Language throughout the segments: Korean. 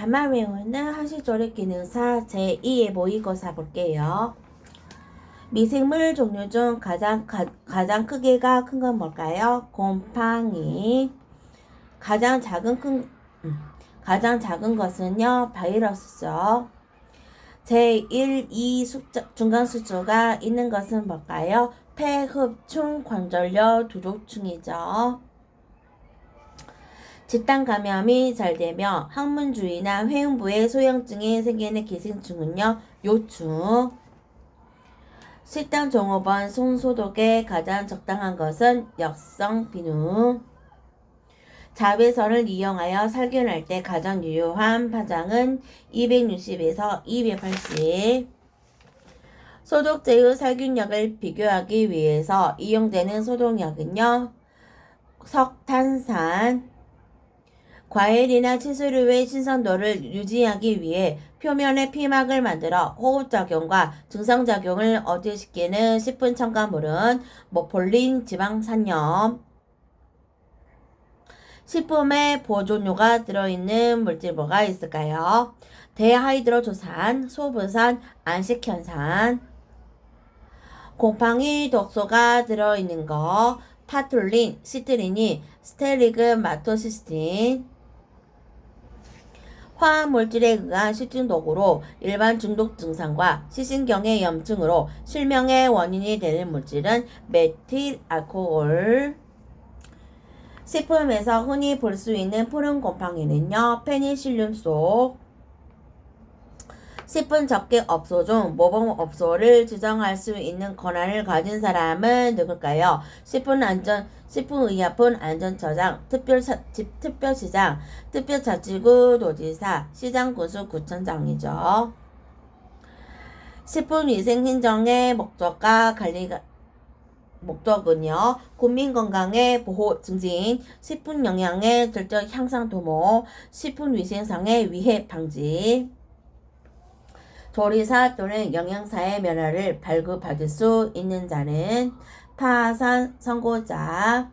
단말 외우는 한시조립 기능사 제2의 모의고사 볼게요. 미생물 종류 중 가장 크기가 큰 건 뭘까요? 곰팡이. 가장 작은 것은요, 바이러스죠. 제1, 2 중간 수조가 있는 것은 뭘까요? 폐, 흡충, 관절염, 두족충이죠. 집단 감염이 잘 되며 항문 주위나 회음부에 소형증이 생기는 기생충은요, 요충. 식당 종업원 손 소독에 가장 적당한 것은 역성 비누. 자외선을 이용하여 살균할 때 가장 유효한 파장은 260에서 280. 소독제의 살균력을 비교하기 위해서 이용되는 소독약은요, 석탄산. 과일이나 채소류의 신선도를 유지하기 위해 표면에 피막을 만들어 호흡작용과 증상작용을 억제시키는 식품 첨가물은 폴린 지방산염. 식품에 보존료가 들어있는 물질 뭐가 있을까요? 대하이드로조산, 소부산, 안식현산. 곰팡이 독소가 들어있는 거 파툴린, 시트린이, 스테리그마토시스틴. 화학물질에 의한 식중독으로 일반 중독 증상과 시신경의 염증으로 실명의 원인이 되는 물질은 메틸알코올. 식품에서 흔히 볼 수 있는 푸른 곰팡이는요, 페니실륨 속. 식품 접객 업소 중 모범 업소를 지정할 수 있는 권한을 가진 사람은 누굴까요? 식품의약품 안전처장, 특별시장, 특별자치구 도지사, 시장군수구청장이죠. 식품위생행정의 목적은요, 국민건강의 보호 증진, 식품영양의 질적 향상 도모, 식품위생상의 위해 방지. 조리사 또는 영양사의 면허를 발급받을 수 있는 자는 파산 선고자.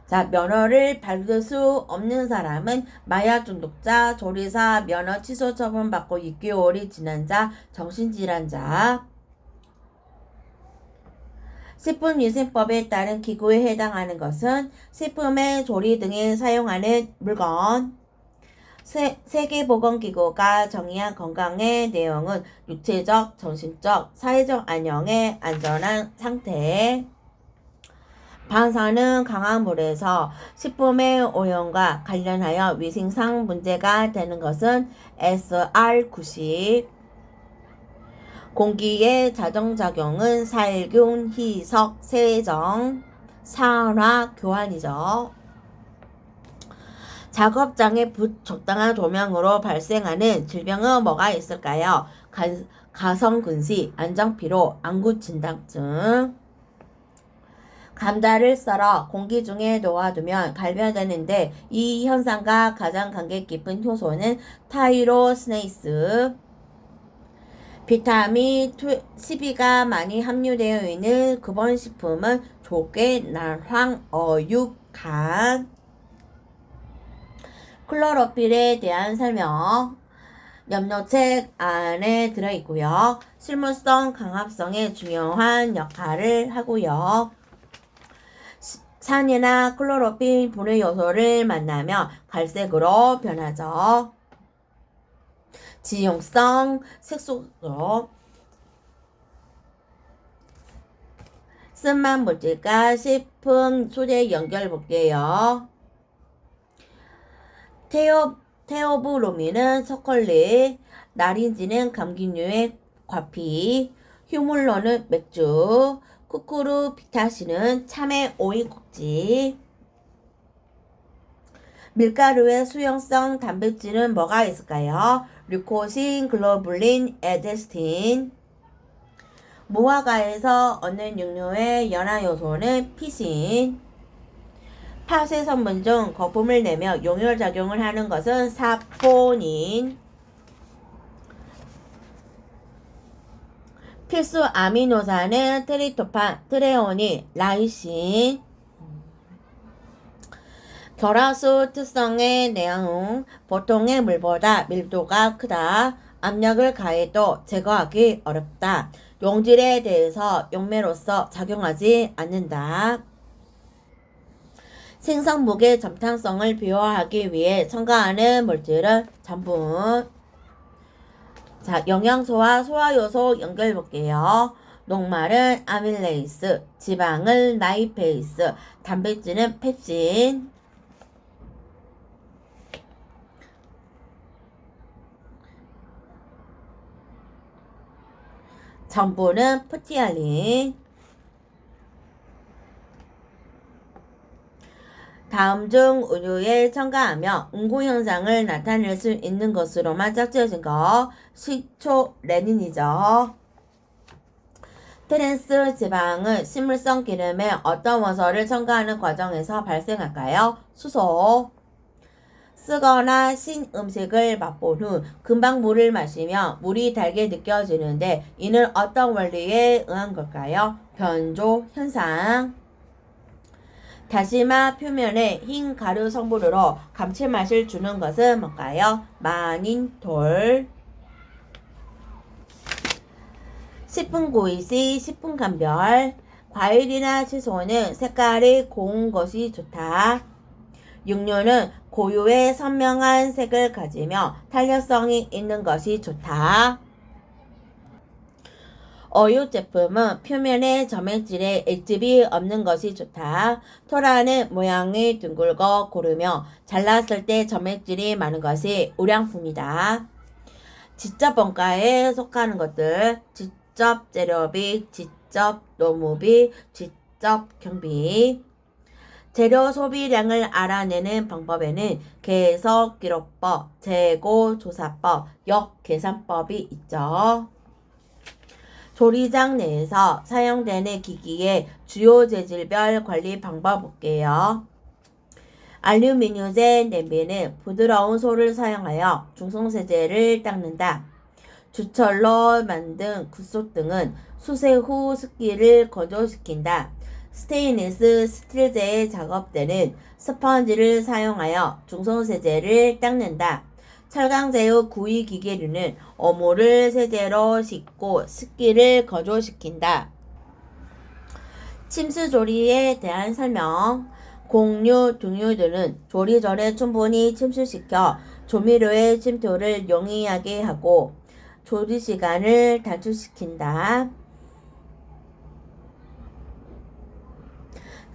자, 면허를 받을 수 없는 사람은 마약 중독자, 조리사 면허 취소 처분받고 6개월이 지난 자, 정신질환자. 식품위생법에 따른 기구에 해당하는 것은 식품의 조리 등에 사용하는 물건. 세계보건기구가 정의한 건강의 내용은 육체적, 정신적, 사회적 안녕의 안전한 상태. 방사능 강한 물에서 식품의 오염과 관련하여 위생상 문제가 되는 것은 SR90. 공기의 자정작용은 살균, 희석, 세정, 산화, 교환이죠. 작업장의 부적당한 조명으로 발생하는 질병은 뭐가 있을까요? 가성근시, 안정피로, 안구진당증. 감자를 썰어 공기 중에 놓아두면 갈변되는데 이 현상과 가장 관계 깊은 효소는 타이로스네이스. 비타민 12가 많이 함유되어 있는 급원식품은 조개, 난황, 어육, 간. 클로로필에 대한 설명. 염료책 안에 들어있고요. 실물성, 강합성에 중요한 역할을 하고요. 산이나 클로로필 분해 요소를 만나며 갈색으로 변하죠. 지용성, 색소로. 쓴맛 물질과 식품 소재 연결 볼게요. 테오브로민은 초콜릿, 나린지는 감기류의 과피, 휴물로는 맥주, 쿠쿠르비타신은 참외 오이 꼭지. 밀가루의 수용성 단백질은 뭐가 있을까요? 류코신, 글로불린, 에데스틴. 무화과에서 얻는 육류의 연화요소는 피신. 팥의 성분 중 거품을 내며 용혈작용을 하는 것은 사포닌. 필수 아미노산은 트리토판, 트레오닌, 라이신. 결하수 특성의 내용은 보통의 물보다 밀도가 크다. 압력을 가해도 제거하기 어렵다. 용질에 대해서 용매로서 작용하지 않는다. 생성목의 점탕성을 비교하기 위해 첨가하는 물질은 전분. 자, 영양소와 소화요소 연결 볼게요. 녹말은 아밀레이스, 지방은 나이페이스, 단백질은 펩신. 전분은 프티알린. 다음 중 우유에 첨가하며 응고 현상을 나타낼 수 있는 것으로만 짝지어진 거 식초 레닌이죠. 트랜스 지방은 식물성 기름에 어떤 원소를 첨가하는 과정에서 발생할까요? 수소. 쓰거나 신 음식을 맛본 후 금방 물을 마시며 물이 달게 느껴지는데 이는 어떤 원리에 의한 걸까요? 변조 현상. 다시마 표면에 흰 가루 성분으로 감칠맛을 주는 것은 뭘까요? 마닌톨. 식품고이시 식품감별. 과일이나 채소는 색깔이 고운 것이 좋다. 육류는 고유의 선명한 색을 가지며 탄력성이 있는 것이 좋다. 어육 제품은 표면에 점액질에 액즙이 없는 것이 좋다. 토라는 모양이 둥글고 고르며 잘랐을 때 점액질이 많은 것이 우량품이다. 지적원가에 속하는 것들 지적 재료비, 지적 노무비, 지적 경비. 재료 소비량을 알아내는 방법에는 계속 기록법, 재고 조사법, 역계산법이 있죠. 조리장 내에서 사용되는 기기의 주요 재질별 관리 방법 볼게요. 알루미늄제 냄비는 부드러운 소를 사용하여 중성세제를 닦는다. 주철로 만든 굿솥 등은 수세 후 습기를 건조시킨다. 스테인리스 스틸제의 작업대는 스펀지를 사용하여 중성세제를 닦는다. 철강제육 구이 기계류는 어물을 세제로 씻고 습기를 건조시킨다. 침수조리에 대한 설명. 곡류, 등유들은 조리 전에 충분히 침수시켜 조미료의 침투를 용이하게 하고 조리 시간을 단축시킨다.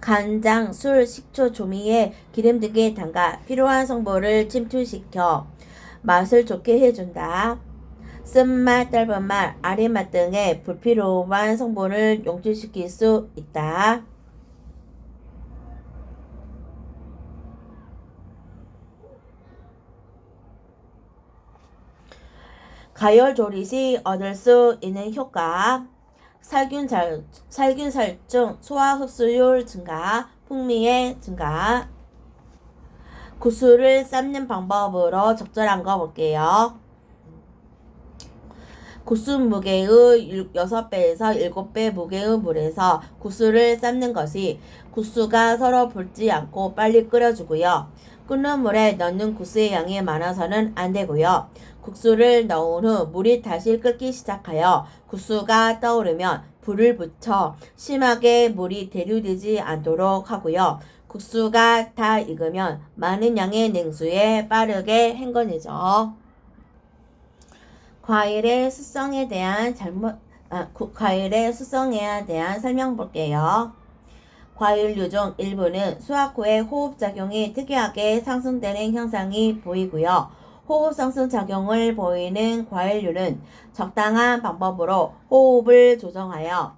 간장, 술, 식초, 조미에 기름 등에 담가 필요한 성분을 침투시켜 맛을 좋게 해준다. 쓴맛, 짧은맛, 아린맛 등의 불필요한 성분을 용출시킬 수 있다. 가열 조리 시 얻을 수 있는 효과. 살균살증, 소화 흡수율 증가, 풍미의 증가. 구슬을 삶는 방법으로 적절한 거 볼게요. 구슬 무게의 6배에서 7배 무게의 물에서 구슬을 삶는 것이 구슬가 서로 불지 않고 빨리 끓여주고요. 끓는 물에 넣는 구슬의 양이 많아서는 안 되고요. 국수를 넣은 후 물이 다시 끓기 시작하여 국수가 떠오르면 불을 붙여 심하게 물이 대류되지 않도록 하고요. 국수가 다 익으면 많은 양의 냉수에 빠르게 헹궈내죠. 과일의 수성에 대한 설명 볼게요. 과일류 중 일부는 수확 후에 호흡작용이 특이하게 상승되는 현상이 보이고요. 호흡 상승 작용을 보이는 과일류는 적당한 방법으로 호흡을 조정하여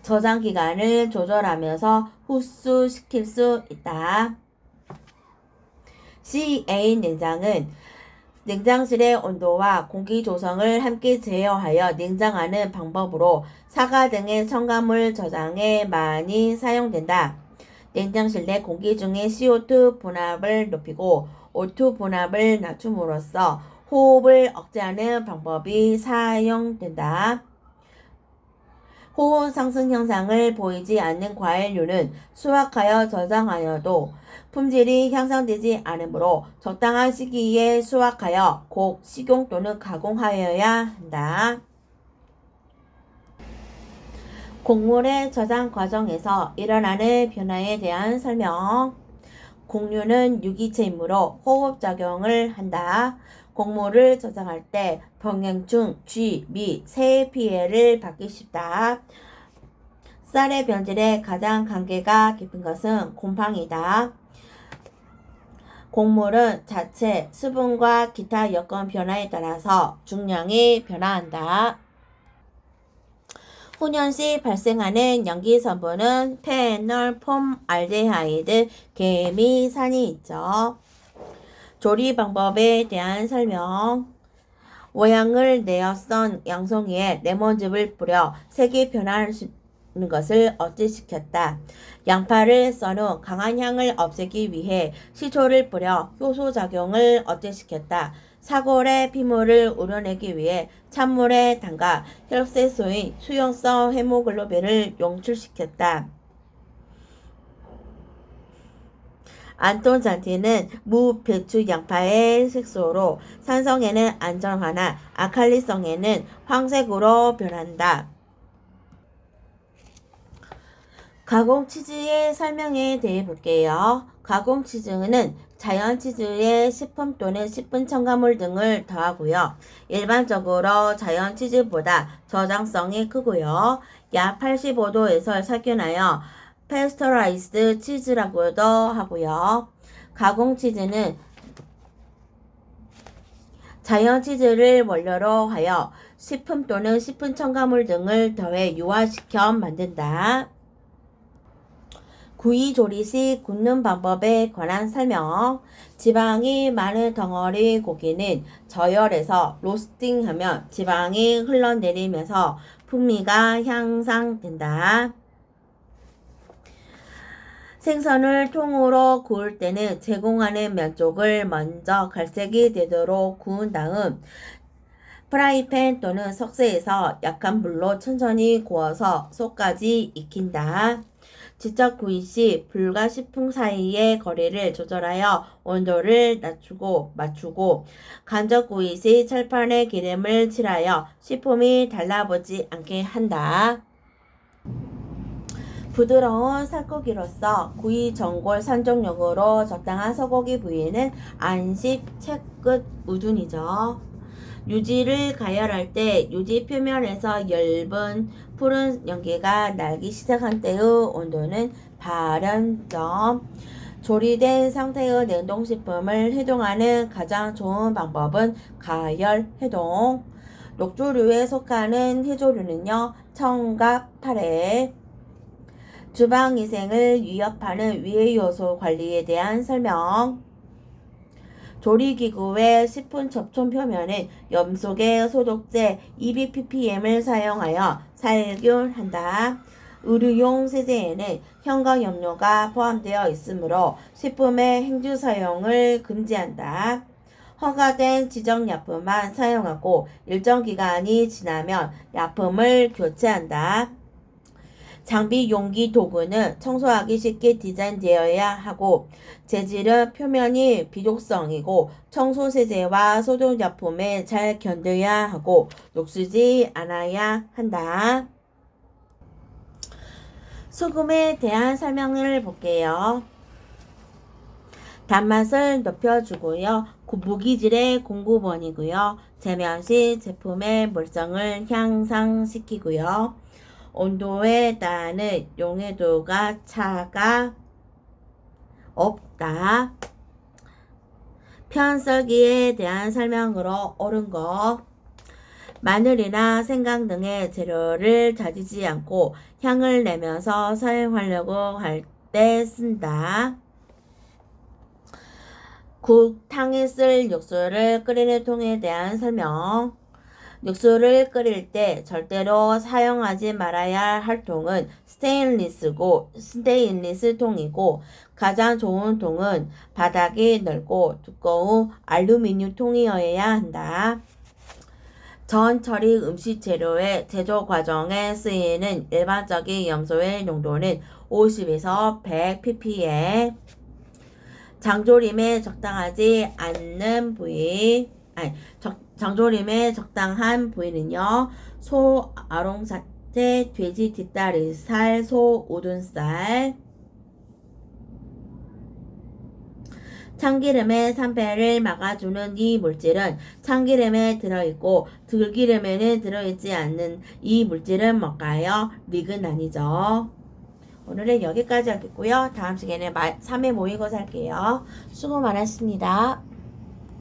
저장 기간을 조절하면서 흡수시킬 수 있다. CA 냉장은 냉장실의 온도와 공기 조성을 함께 제어하여 냉장하는 방법으로 사과 등의 첨가물 저장에 많이 사용된다. 냉장실 내 공기 중에 CO2 분압을 높이고 O2 분압을 낮춤으로써 호흡을 억제하는 방법이 사용된다. 호흡 상승 현상을 보이지 않는 과일류는 수확하여 저장하여도 품질이 향상되지 않으므로 적당한 시기에 수확하여 곧 식용 또는 가공하여야 한다. 곡물의 저장 과정에서 일어나는 변화에 대한 설명. 곡류는 유기체이므로 호흡작용을 한다. 곡물을 저장할 때 병행충, 쥐, 미, 새의 피해를 받기 쉽다. 쌀의 변질에 가장 관계가 깊은 것은 곰팡이다. 곡물은 자체, 수분과 기타 여건 변화에 따라서 중량이 변화한다. 훈연 시 발생하는 염기 성분은 페놀, 폼알데하이드, 개미산이 있죠. 조리 방법에 대한 설명. 모양을 내어 썬 양송이에 레몬즙을 뿌려 색이 변하는 것을 억제시켰다. 양파를 썬 후 강한 향을 없애기 위해 시초를 뿌려 효소작용을 억제시켰다. 사골의 피물을 우려내기 위해 찬물에 담가 혈색소인 수용성 헤모글로빈을 용출시켰다. 안톤잔티는 무, 배추, 양파의 색소로 산성에는 안정하나 아칼리성에는 황색으로 변한다. 가공 치즈의 설명에 대해 볼게요. 가공 치즈는 자연 치즈에 식품 또는 식품 첨가물 등을 더하고요. 일반적으로 자연 치즈보다 저장성이 크고요. 약 85도에서 살균하여 패스터라이즈드 치즈라고도 하고요. 가공 치즈는 자연 치즈를 원료로 하여 식품 또는 식품 첨가물 등을 더해 유화시켜 만든다. 구이 조리 시 굽는 방법에 관한 설명. 지방이 많은 덩어리 고기는 저열해서 로스팅하면 지방이 흘러내리면서 풍미가 향상된다. 생선을 통으로 구울 때는 제공하는 면 쪽을 먼저 갈색이 되도록 구운 다음 프라이팬 또는 석쇠에서 약한 불로 천천히 구워서 속까지 익힌다. 직접 구이 시 불과 식품 사이의 거리를 조절하여 온도를 맞추고 간접 구이 시 철판에 기름을 칠하여 식품이 달라붙지 않게 한다. 부드러운 살코기로서 구이 전골 산정용으로 적당한 소고기 부위는 안식, 채끝, 우둔이죠. 유지를 가열할 때 유지 표면에서 엷은 푸른 연기가 날기 시작한 때의 온도는 발연점. 조리된 상태의 냉동식품을 해동하는 가장 좋은 방법은 가열, 해동. 녹조류에 속하는 해조류는요, 청각, 파래. 주방위생을 위협하는 위해요소 관리에 대한 설명. 조리기구의 식품 접촉 표면은 염소계 소독제 200ppm을 사용하여 살균한다. 의류용 세제에는 현관염료가 포함되어 있으므로 식품의 행주 사용을 금지한다. 허가된 지정 약품만 사용하고 일정 기간이 지나면 약품을 교체한다. 장비 용기 도구는 청소하기 쉽게 디자인되어야 하고 재질은 표면이 비독성이고 청소세제와 소독약품에 잘 견뎌야 하고 녹슬지 않아야 한다. 소금에 대한 설명을 볼게요. 단맛을 높여주고요. 무기질의 공급원이고요. 제면 시 제품의 물성을 향상시키고요. 온도에 따른 용해도가 차가 없다. 편썰기에 대한 설명으로 옳은 것. 마늘이나 생강 등의 재료를 다지지 않고 향을 내면서 사용하려고 할 때 쓴다. 국, 탕에 쓸 육수를 끓이는 통에 대한 설명. 육수를 끓일 때 절대로 사용하지 말아야 할 통은 스테인리스 통이고 가장 좋은 통은 바닥이 넓고 두꺼운 알루미늄 통이어야 한다. 전 처리 음식 재료의 제조 과정에 쓰이는 일반적인 염소의 농도는 50에서 100 ppm. 장조림에 적당하지 않는 부위, 장조림에 적당한 부위는요, 소 아롱사태, 돼지 뒷다리살, 소 우둔살. 참기름의 산패를 막아주는 이 물질은 참기름에 들어있고 들기름에는 들어있지 않는 이 물질은 뭘까요? 리그난이죠. 오늘은 여기까지 하겠고요. 다음 시간에 3회 모의고사 할게요. 수고 많았습니다.